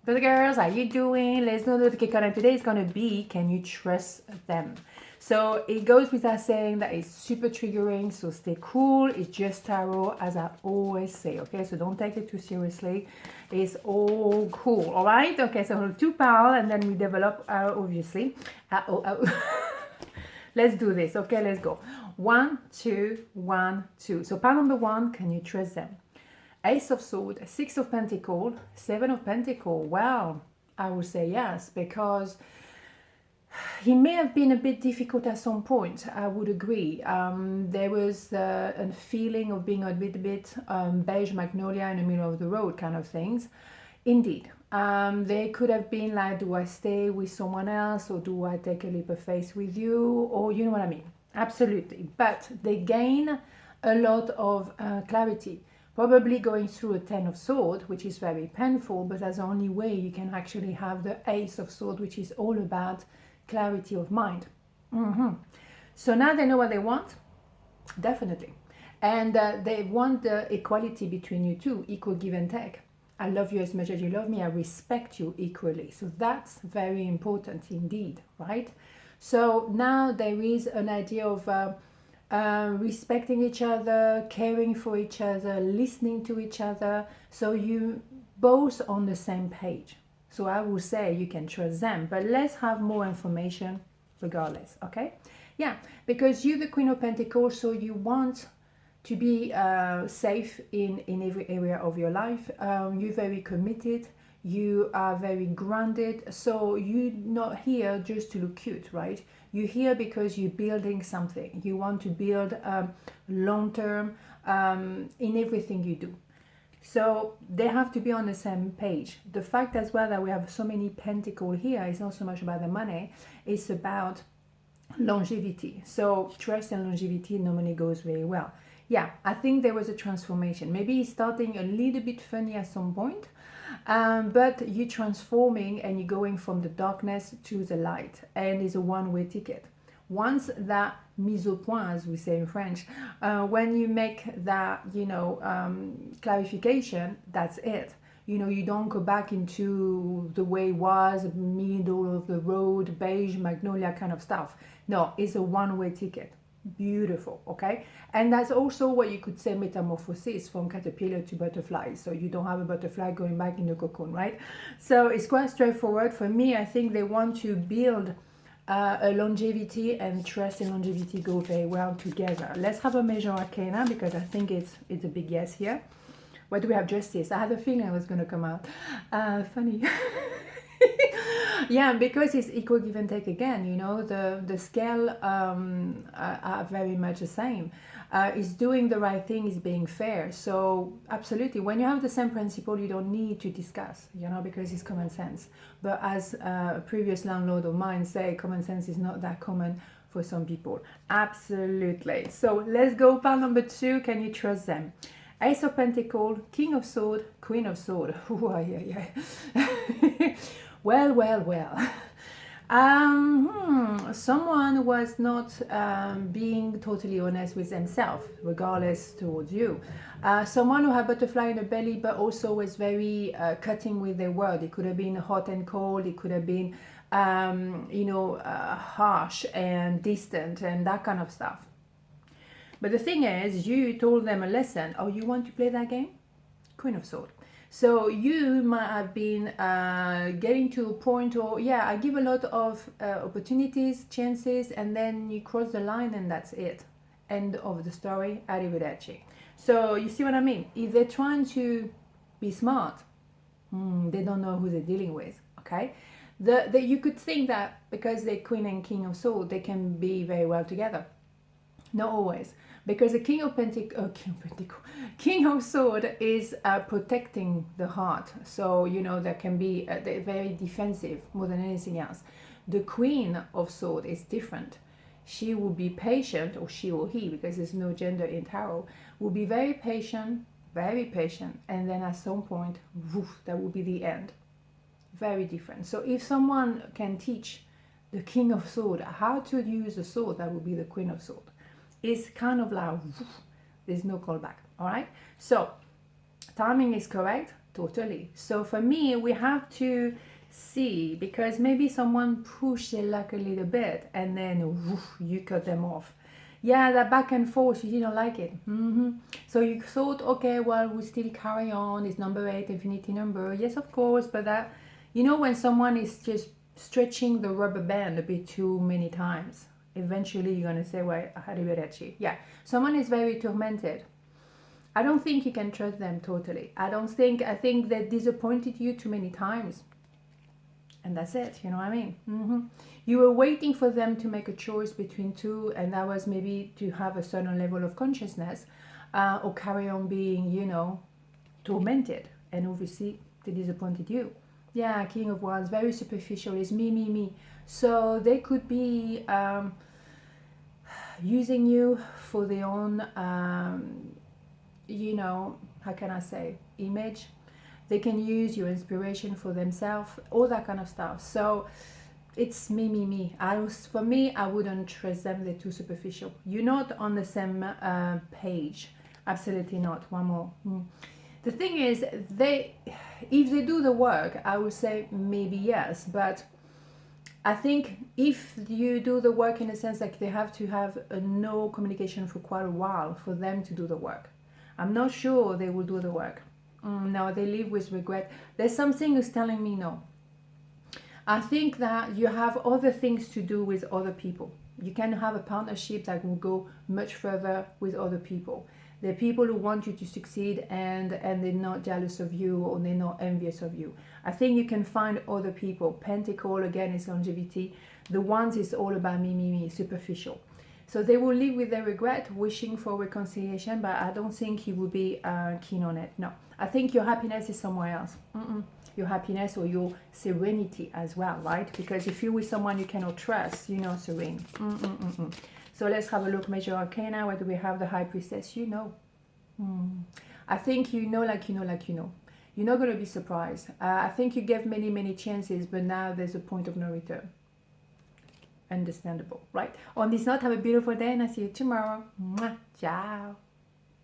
Good girls, how you doing? Let's know the pickacard, and today is going to be, can you trust them? So it goes without saying that it's super triggering, so stay cool. It's just tarot, as I always say, okay? So don't take it too seriously. It's all cool, all right? Okay, so 2 pals, and then we develop, obviously. Let's do this, okay? Let's go. 1, 2, 1, 2. So pile number 1, can you trust them? Ace of Swords, 6 of Pentacles, 7 of Pentacles. Well, I would say yes, because he may have been a bit difficult at some point. I would agree. There was a feeling of being a bit beige magnolia in the middle of the road kind of things. Indeed. They could have been like, do I stay with someone else, or do I take a leap of faith with you, or you know what I mean? Absolutely. But they gain a lot of clarity. Probably going through a 10 of Swords, which is very painful, but that's the only way you can actually have the Ace of Swords, which is all about clarity of mind. So now they know what they want, definitely. And they want the equality between you two, equal give and take. I love you as much as you love me. I respect you equally. So that's very important indeed, right? So now there is an idea of respecting each other, caring for each other, listening to each other. So you both on the same page. So I will say you can trust them, but let's have more information regardless, okay? Yeah, because you're the Queen of Pentacles, so you want to be safe in every area of your life. You're very committed. You are very grounded. So you're not here just to look cute, right? You're here because you're building something. You want to build long-term in everything you do. So they have to be on the same page. The fact as well that we have so many pentacles here is not so much about the money. It's about longevity. So trust and longevity normally goes very well. Yeah, I think there was a transformation. Maybe it's starting a little bit funny at some point, but you're transforming and you're going from the darkness to the light, and it's a one-way ticket. Once that mise au point, as we say in French, when you make that, clarification, that's it. You don't go back into the way it was, middle of the road, beige, magnolia kind of stuff. No, it's a one-way ticket. Beautiful, okay? And that's also what you could say metamorphosis, from caterpillar to butterfly. So you don't have a butterfly going back in the cocoon, right? So it's quite straightforward. For me, I think they want to build a longevity, and trust and longevity go very well together. Let's have a major arcana, because I think it's a big yes here. What do we have? Justice. I had a feeling it was going to come out. Funny. Yeah, because it's equal give and take again, the scale are very much the same. It's doing the right thing, is being fair. So absolutely, when you have the same principle, you don't need to discuss, because it's common sense. But as a previous landlord of mine say, common sense is not that common for some people. Absolutely. So let's go pile number 2. Can you trust them? Ace of Pentacles, King of Swords, Queen of Swords. Well. Someone was not being totally honest with themselves, regardless towards you. Someone who had butterfly in the belly, but also was very cutting with their word. It could have been hot and cold. It could have been, harsh and distant and that kind of stuff. But the thing is, you told them a lesson. Oh, you want to play that game? Queen of Swords. So you might have been getting to a point, or I give a lot of opportunities, chances, and then you cross the line and that's it. End of the story. Arrivederci. So you see what I mean? If they're trying to be smart, they don't know who they're dealing with, okay? You could think that because they're Queen and King of Swords, they can be very well together. Not always, because the King of Swords is protecting the heart. So there can be they're very defensive more than anything else. The Queen of Swords is different. She will be patient, or she or he, because there's no gender in tarot, will be very patient, and then at some point, woof, that will be the end. Very different. So if someone can teach the King of Swords how to use the sword, that will be the Queen of Swords. It's kind of like, there's no callback, all right? So timing is correct. Totally. So for me, we have to see, because maybe someone pushed their luck a little bit and then woof, you cut them off. Yeah, that back and forth, you didn't like it. So you thought, okay, well, we still carry on. It's number 8, infinity number. Yes, of course, but that, you know, when someone is just stretching the rubber band a bit too many times, eventually you're going to say, well, arrivederci. Yeah, someone is very tormented. I don't think you can trust them totally. I think they disappointed you too many times. And that's it, you know what I mean? You were waiting for them to make a choice between two, and that was maybe to have a certain level of consciousness, or carry on being, you know, tormented. And obviously, they disappointed you. Yeah, King of Wands, very superficial, is me. So they could be using you for their own, you know, how can I say, image. They can use your inspiration for themselves, all that kind of stuff. So it's me. For me, I wouldn't trust them. They're too superficial. You're not on the same page. Absolutely not. One more. The thing is, if they do the work, I would say maybe yes. But I think if you do the work in a sense like they have to have no communication for quite a while for them to do the work. I'm not sure they will do the work. No, they live with regret. There's something who's telling me no. I think that you have other things to do with other people. You can have a partnership that will go much further with other people. There are people who want you to succeed and they're not jealous of you or they're not envious of you. I think you can find other people. Pentacle, again, is longevity. The Wands is all about me, superficial. So they will live with their regret, wishing for reconciliation, but I don't think he will be keen on it. No, I think your happiness is somewhere else. Your happiness or your serenity as well, right? Because if you're with someone you cannot trust, you're not serene. So let's have a look. Major Arcana. Where do we have the High Priestess? You know. I think you know like you know. You're not going to be surprised. I think you gave many chances, but now there's a point of no return. Understandable, right? On this note, have a beautiful day and I'll see you tomorrow. Mwah. Ciao.